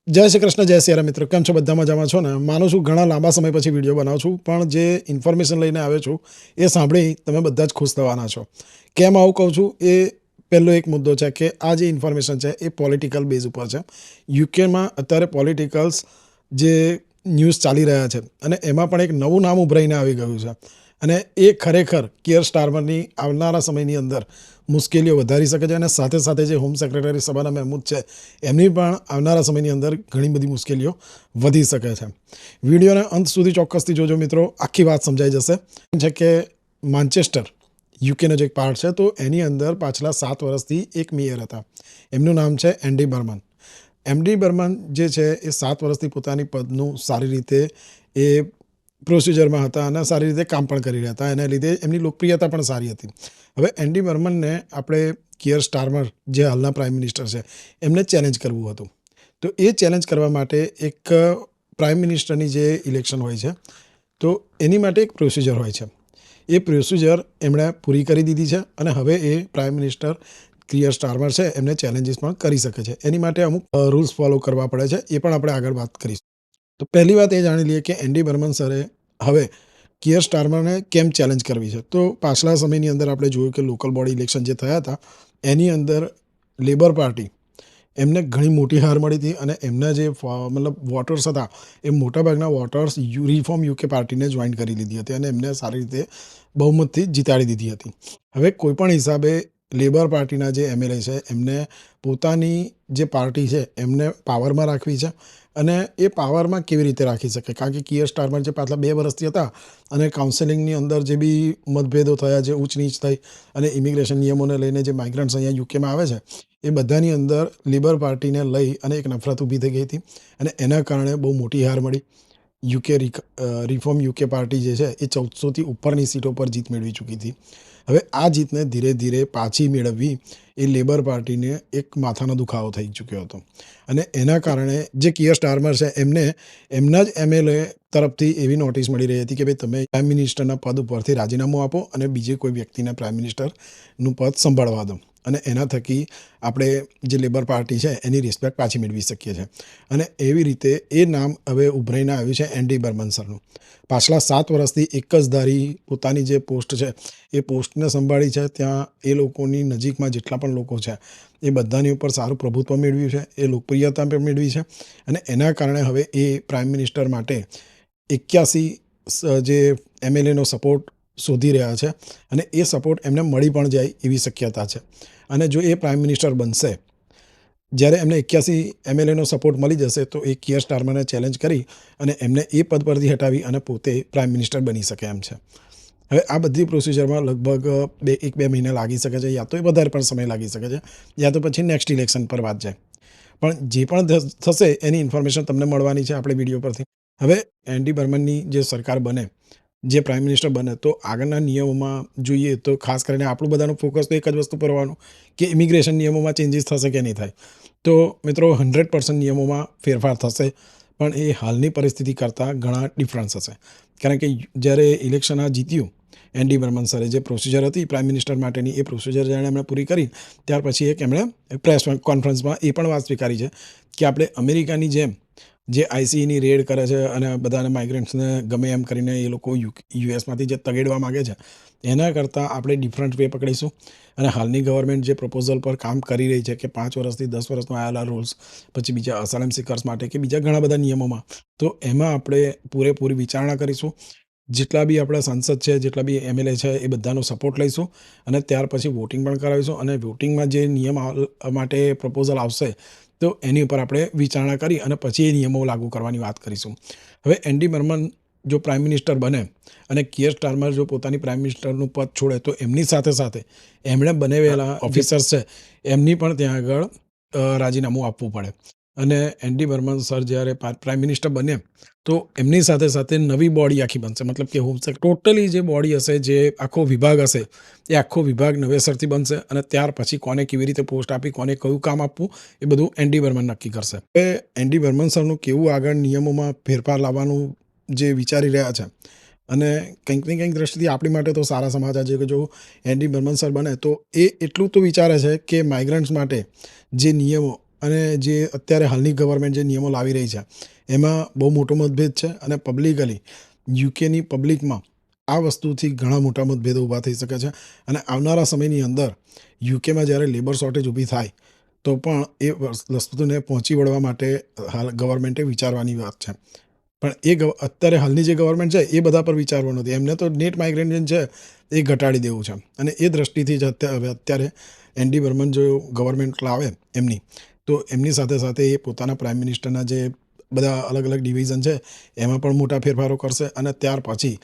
જય શ્રી કૃષ્ણ, જય સિયારામ મિત્રો. કેમ છો? બધા મજામાં છો ને? માનું છું ઘણા લાંબા સમય પછી વિડીયો બનાવું છું, પણ જે ઇન્ફોર્મેશન લઈને આવ્યો છું એ સાંભળી તમે બધા જ ખુશ થવાના છો. કેમ આવું કહું છું? એ પહેલો એક મુદ્દો છે કે આ જે ઇન્ફોર્મેશન છે એ પોલિટિકલ બેઝ ઉપર છે. યુકેમાં અત્યારે પોલિટિકલ્સ જે ન્યૂઝ ચાલી રહ્યા છે અને એમાં પણ એક નવું નામ ઉભરાઈને આવી ગયું છે અને એ ખરેખર કિયર સ્ટારમરની આવનારા સમયની અંદર મુશ્કેલીઓ વધારી શકે છે અને સાથે સાથે જે હોમ સેક્રેટરી સબાના મહેમૂદ છે એમની પણ આવનારા સમયની અંદર ઘણી બધી મુશ્કેલીઓ વધી શકે છે. વિડીયોને અંત સુધી ચોક્કસથી જોજો મિત્રો, આખી વાત સમજાઈ જશે. છે કે માન્ચેસ્ટર યુકેનો જે એક પાર્ટ છે તો એની અંદર પાછલા 7 વર્ષથી એક મેયર હતા. એમનું નામ છે એન્ડી બર્મન. એન્ડી બર્મન જે છે એ 7 વર્ષથી પોતાની પદનું સારી રીતે એ પ્રોસિજરમાં હતા અને સારી રીતે કામ પણ કરી રહ્યા હતા. એના લીધે એમની લોકપ્રિયતા પણ સારી હતી. હવે એન્ડી બર્મનને આપણે કિયર સ્ટારમર જે હાલના પ્રાઇમ મિનિસ્ટર છે એમને ચેલેન્જ કરવું હતું. તો એ ચેલેન્જ કરવા માટે એક પ્રાઇમ મિનિસ્ટરની જે ઇલેક્શન હોય છે તો એની માટે એક પ્રોસિજર હોય છે. એ પ્રોસિજર એમણે પૂરી કરી દીધી છે અને હવે એ પ્રાઇમ મિનિસ્ટર કિયર સ્ટારમર છે એમને ચેલેન્જીસ પણ કરી શકે છે. એની માટે અમુક રૂલ્સ ફોલો કરવા પડે છે, એ પણ આપણે આગળ વાત કરીશું. તો પહેલી વાત એ જાણી લઈએ કે એન્ડી બર્મન સરે હવે કિયર સ્ટારમરને કેમ ચેલેન્જ કરવી છે. તો પાછલા સમયની અંદર આપણે જોયું કે લોકલ બોડી ઇલેક્શન જે થયા હતા એની અંદર લેબર પાર્ટી એમને ઘણી મોટી હાર મળી હતી અને એમના જે મતલબ વોટર્સ હતા એ મોટાભાગના વોટર્સ રિફોર્મ યુકે પાર્ટીને જોઈન કરી લીધી હતી અને એમને સારી રીતે બહુમતથી જીતાડી દીધી હતી. હવે કોઈપણ હિસાબે લેબર પાર્ટીના જે એમએલએ છે એમને પોતાની જે પાર્ટી છે એમને પાવરમાં રાખવી છે અને એ પાવરમાં કેવી રીતે રાખી શકે? કારણ કે કિયર સ્ટારમર જે પાછલા 2 વર્ષથી હતા અને કાઉન્સેલિંગની અંદર જે બી મતભેદો થયા, જે ઊંચ નીચ થઈ અને ઇમિગ્રેશન નિયમોને લઈને જે માઇગ્રન્ટ્સ અહીંયા યુકેમાં આવે છે એ બધાની અંદર લેબર પાર્ટીને લઈ અને એક નફરત ઊભી થઈ ગઈ હતી અને એના કારણે બહુ મોટી હાર મળી. રિફોર્મ યુકે પાર્ટી જે છે એ 1400થી ઉપરની સીટો પર જીત મેળવી ચૂકી હતી. હવે આ જીતને ધીરે ધીરે પાછી મેળવવી એ લેબર પાર્ટીને એક માથાનો દુખાવો થઈ ચૂક્યો હતો અને એના કારણે જે કિયર સ્ટારમર છે એમને એમના જ એમએલએ તરફથી એવી નોટિસ મળી રહી હતી કે ભાઈ તમે પ્રાઇમ મિનિસ્ટરના પદ ઉપરથી રાજીનામું આપો અને બીજે કોઈ વ્યક્તિને પ્રાઇમ મિનિસ્ટરનું પદ સંભાળવા દો અને એના થકી આપણે જે લેબર પાર્ટી છે એની રિસ્પેક્ટ પાછી મેળવી શકીએ છીએ. અને એવી રીતે એ નામ હવે ઉભરાઈને આવ્યું છે એન્ડી બર્મન સરનું. પાછલા 7 વર્ષથી એક જ ધારી પોતાની જે પોસ્ટ છે એ પોસ્ટને સંભાળી છે. ત્યાં એ લોકોની નજીકમાં જેટલા પણ લોકો છે એ બધાની ઉપર સારું પ્રભુત્વ મેળવ્યું છે, એ લોકપ્રિયતા પણ મેળવી છે અને એના કારણે હવે એ પ્રાઇમ મિનિસ્ટર માટે 81 જે એમએલએનો સપોર્ટ શોધી રહ્યા છે અને એ સપોર્ટ એમને મળી પણ જાય એવી શક્યતા છે. અને જો એ પ્રાઇમ મિનિસ્ટર બનશે, જ્યારે એમને 81 એમએલએનો સપોર્ટ મળી જશે તો એ કિયર સ્ટારમરને ચેલેન્જ કરી અને એમને એ પદ પરથી હટાવી અને પોતે પ્રાઇમ મિનિસ્ટર બની શકે એમ છે. હવે આ બધી પ્રોસિજરમાં લગભગ 1-2 મહિના લાગી શકે છે, યા તો એ વધારે પણ સમય લાગી શકે છે, યા તો પછી નેક્સ્ટ ઇલેક્શન પર વાત જાય. પણ જે પણ થશે એની ઇન્ફોર્મેશન તમને મળવાની છે આપણે વિડીયો પરથી. હવે એન્ડી બર્મનની જે સરકાર બને, જે પ્રાઇમ મિનિસ્ટર બને તો આગળના નિયમોમાં જોઈએ તો ખાસ કરીને આપણું બધાનું ફોકસ તો એક જ વસ્તુ પર હોવાનું કે ઇમિગ્રેશન નિયમોમાં ચેન્જીસ થશે કે નહીં થાય. તો મિત્રો 100% નિયમોમાં ફેરફાર થશે પણ એ હાલની પરિસ્થિતિ કરતાં ઘણા ડિફરન્સ હશે. કારણ કે જ્યારે ઇલેક્શન આ જીત્યું એન્ડી બર્મન સરે, જે પ્રોસિજર હતી પ્રાઇમ મિનિસ્ટર માટેની એ પ્રોસિજર જ્યારે એમણે પૂરી કરી ત્યાર પછી એક એમણે પ્રેસ કોન્ફરન્સમાં એ પણ વાત સ્વીકારી છે કે આપણે અમેરિકાની જેમ જે આઈસીની રેડ કરે છે અને બધાને માઇગ્રન્ટ્સને ગમે એમ કરીને એ લોકો યુએસમાંથી જે તગેડવા માગે છે એના કરતાં આપણે ડિફરન્ટ વે પકડીશું અને હાલની ગવર્મેન્ટ જે પ્રપોઝલ પર કામ કરી રહી છે કે 5 વર્ષથી 10 વર્ષમાં આવેલા રૂલ્સ, પછી બીજા અસાઇલમ સિકર્સ માટે કે બીજા ઘણા બધા નિયમોમાં, તો એમાં આપણે પૂરેપૂરી વિચારણા કરીશું. જેટલા બી આપણા સાંસદ છે, જેટલા બી એમએલએ છે એ બધાનો સપોર્ટ લઈશું અને ત્યાર પછી વોટિંગ પણ કરાવીશું અને વોટિંગમાં જે નિયમ માટે પ્રપોઝલ આવશે તો એની ઉપર આપણે વિચારણા કરી અને પછી એ નિયમો લાગુ કરવાની વાત કરીશું. હવે એન્ડી બર્મન જો પ્રાઇમ મિનિસ્ટર બને અને કિયર સ્ટારમર જો પોતાની પ્રાઇમ મિનિસ્ટરનું પદ છોડે તો એમની સાથે સાથે એમણે બનાવેલા ઓફિસર્સ છે એમની પણ ત્યાં આગળ રાજીનામું આપવું પડે. અને એન્ડી બર્મન સર જ્યારે પ્રાઇમ મિનિસ્ટર બને તો એમની સાથે સાથે નવી બોડી આખી બનશે. મતલબ કે હોમ ટોટલી જે બોડી હશે, જે આખો વિભાગ હશે એ આખો વિભાગ નવેસરથી બનશે અને ત્યાર પછી કોને કેવી રીતે પોસ્ટ આપી, કોને કયું કામ આપવું એ બધું એન્ડી બર્મન નક્કી કરશે. હવે એન્ડી બર્મન સરનું કેવું આગળ નિયમોમાં ફેરફાર લાવવાનું જે વિચારી રહ્યા છે અને કંઈક ને કંઈક દ્રષ્ટિથી આપણી માટે તો સારા સમાચાર છે કે જો એન્ડી બર્મન સર બને તો એ એટલું તો વિચારે છે કે માઇગ્રન્ટ્સ માટે જે નિયમો અને જે અત્યારે હાલની ગવર્મેન્ટ જે નિયમો લાવી રહી છે એમાં બહુ મોટો મતભેદ છે અને પબ્લિકલી યુકેની પબ્લિકમાં આ વસ્તુથી ઘણા મોટા મતભેદો ઊભા થઈ શકે છે અને આવનારા સમયની અંદર યુકેમાં જ્યારે લેબર શોર્ટેજ ઊભી થાય તો પણ એ વસ્તુને પહોંચી વળવા માટે હાલ ગવર્મેન્ટે વિચારવાની વાત છે. પણ અત્યારે હાલની જે ગવર્મેન્ટ છે એ બધા પર વિચારવું નથી. એમને તો નેટ માઇગ્રેશન છે એ ઘટાડી દેવું છે અને એ દ્રષ્ટિથી જ અત્યારે એનડી બર્મન જો ગવર્મેન્ટ લાવે એમની, તો એમની સાથે સાથે એ પોતાના પ્રાઇમ મિનિસ્ટરના જે બધા અલગ અલગ ડિવિઝન છે એમાં પણ મોટા ફેરફારો કરશે અને ત્યાર પછી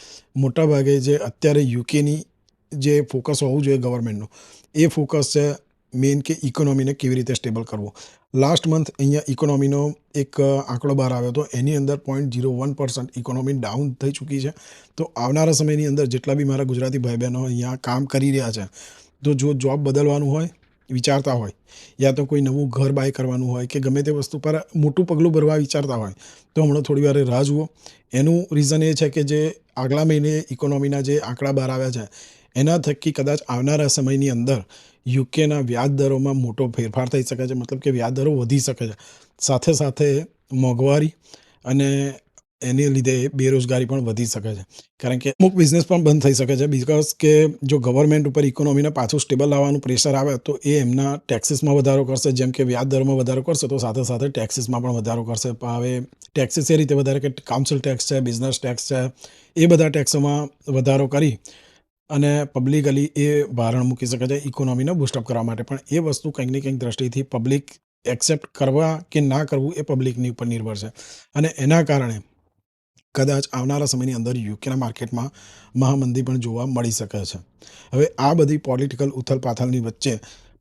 મોટાભાગે જે અત્યારે યુકેની જે ફોકસ હોવું જોઈએ ગવર્મેન્ટનું એ ફોકસ છે મેઇન કે ઇકોનોમીને કેવી રીતે સ્ટેબલ કરવું. લાસ્ટ મંથ અહીંયા ઇકોનોમીનો એક આંકડો બહાર આવ્યો હતો, એની અંદર 0.01% ઇકોનોમી ડાઉન થઈ ચૂકી છે. તો આવનારા સમયની અંદર જેટલા બી મારા ગુજરાતી ભાઈ બહેનો અહીંયા કામ કરી રહ્યા છે, તો જો જોબ બદલવાનું હોય વિચારતા હોય યા તો કોઈ નવું ઘર બાય કરવાનું હોય કે ગમે તે વસ્તુ પર મોટું પગલું ભરવા વિચારતા હોય તો હમણાં થોડી વાર રાહ જુઓ. એનું રીઝન એ છે કે જે આગલા મહિને ઇકોનોમીના જે આંકડા બહાર આવ્યા છે એના થકી કદાચ આવનારા સમયની અંદર યુકેના વ્યાજ દરોમાં મોટો ફેરફાર થઈ શકે છે, મતલબ કે વ્યાજ દરો વધી શકે છે. સાથે સાથે મોંઘવારી અને એને લીધે બેરોજગારી પણ વધી શકે છે, કારણ કે અમુક બિઝનેસ પણ બંધ થઈ શકે છે. બિકોઝ કે જો ગવર્મેન્ટ ઉપર ઇકોનોમીને પાછું સ્ટેબલ લાવવાનું પ્રેશર આવે તો એ એમના ટેક્સીસમાં વધારો કરશે, જેમ કે વ્યાજ દરમાં વધારો કરશે તો સાથે સાથે ટેક્સીસમાં પણ વધારો કરશે. હવે ટેક્સીસ એ રીતે વધારે કે કાઉન્સિલ ટેક્સ છે, બિઝનેસ ટેક્સ છે, એ બધા ટેક્સોમાં વધારો કરી અને પબ્લિકલી એ ભારણ મૂકી શકે છે ઇકોનોમીને બૂસ્ટઅપ કરવા માટે. પણ એ વસ્તુ કંઈક ને કંઈક દ્રષ્ટિથી પબ્લિક એક્સેપ્ટ કરવા કે ના કરવું એ પબ્લિકની ઉપર નિર્ભર છે અને એના કારણે કદાચ આવનારા સમયની અંદર યુકેના માર્કેટમાં મહામંદી પણ જોવા મળી શકે છે. હવે આ બધી પોલિટિકલ ઉથલપાથલની વચ્ચે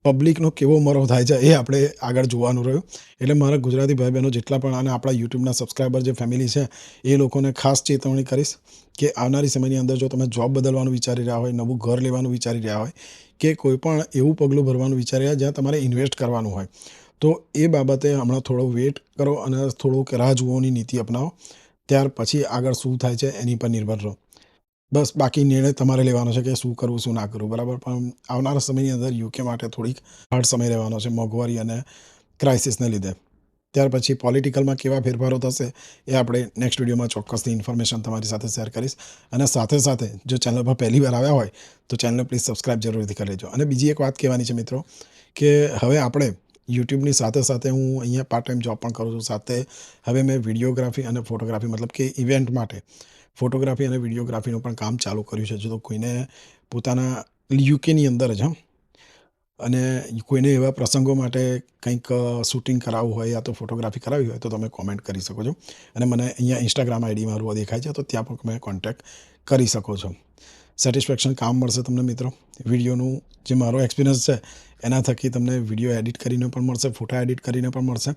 પબ્લિકનો કેવો મરો થાય છે એ આપણે આગળ જોવાનું રહ્યું. એટલે મારા ગુજરાતી ભાઈ બહેનો જેટલા પણ અને આપણા યુટ્યુબના સબસ્ક્રાઈબર જે ફેમિલી છે એ લોકોને ખાસ ચેતવણી કરીશ કે આવનારી સમયની અંદર જો તમે જોબ બદલવાનું વિચારી રહ્યા હોય, નવું ઘર લેવાનું વિચારી રહ્યા હોય કે કોઈ પણ એવું પગલું ભરવાનું વિચારી રહ્યા જ્યાં તમારે ઇન્વેસ્ટ કરવાનું હોય, તો એ બાબતે હમણાં થોડો વેટ કરો અને થોડુંક રાહ જોવાની નીતિ અપનાવો. ત્યાર પછી આગળ શું થાય છે એની પર નિર્ભર રહો. બસ બાકી નિર્ણય તમારે લેવાનો છે કે શું કરવું શું ના કરવું, બરાબર. પણ આવનારા સમયની અંદર યુકે માટે થોડીક હાર્ડ સમય રહેવાનો છે મોંઘવારી અને ક્રાઇસિસને લીધે. ત્યાર પછી પોલિટિકલમાં કેવા ફેરફારો થશે એ આપણે નેક્સ્ટ વિડીયોમાં ચોક્કસથી ઇન્ફોર્મેશન તમારી સાથે શેર કરીશ. અને સાથે સાથે જો ચેનલ પર પહેલી વાર આવ્યા હોય તો ચેનલને પ્લીઝ સબસ્ક્રાઈબ જરૂરથી કરી લેજો. અને બીજી એક વાત કહેવાની છે મિત્રો કે હવે આપણે યુટ્યુબની સાથે સાથે હું અહીંયા પાર્ટ ટાઈમ જોબ પણ કરું છું. સાથે હવે મેં વિડીયોગ્રાફી અને ફોટોગ્રાફી મતલબ કે ઇવેન્ટ માટે ફોટોગ્રાફી અને વિડીયોગ્રાફીનું પણ કામ ચાલુ કર્યું છે. જો કોઈને પોતાના યુકેની અંદર જ અને કોઈને એવા પ્રસંગો માટે કંઈક શૂટિંગ કરાવવું હોય યા તો ફોટોગ્રાફી કરાવવી હોય તો તમે કોમેન્ટ કરી શકો છો. અને મને અહીંયા ઇન્સ્ટાગ્રામ આઈડી મારું દેખાય છે તો ત્યાં પણ તમે કોન્ટેક્ટ કરી શકો છો. સેટિસ્ફેક્શન કામ મળશે તમને મિત્રો. વિડીયોનું જે મારો એક્સપિરિયન્સ છે એના થકી તમને વિડીયો એડિટ કરીને પણ મળશે, ફોટા એડિટ કરીને પણ મળશે.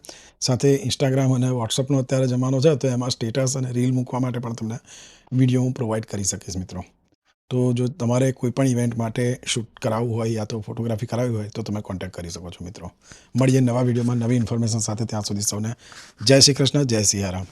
સાથે ઇન્સ્ટાગ્રામ અને વોટ્સઅપનો અત્યારે જમાનો છે તો એમાં સ્ટેટસ અને રીલ મૂકવા માટે પણ તમને વિડીયો હું પ્રોવાઈડ કરી શકીશ મિત્રો. તો જો તમારે કોઈ પણ ઇવેન્ટ માટે શૂટ કરાવવું હોય યા તો ફોટોગ્રાફી કરાવવી હોય તો તમે કોન્ટેક્ટ કરી શકો છો મિત્રો. મળીએ નવા વિડીયોમાં નવી ઇન્ફોર્મેશન સાથે. ત્યાં સુધી સૌને જય શ્રી કૃષ્ણ, જય સિયારામ.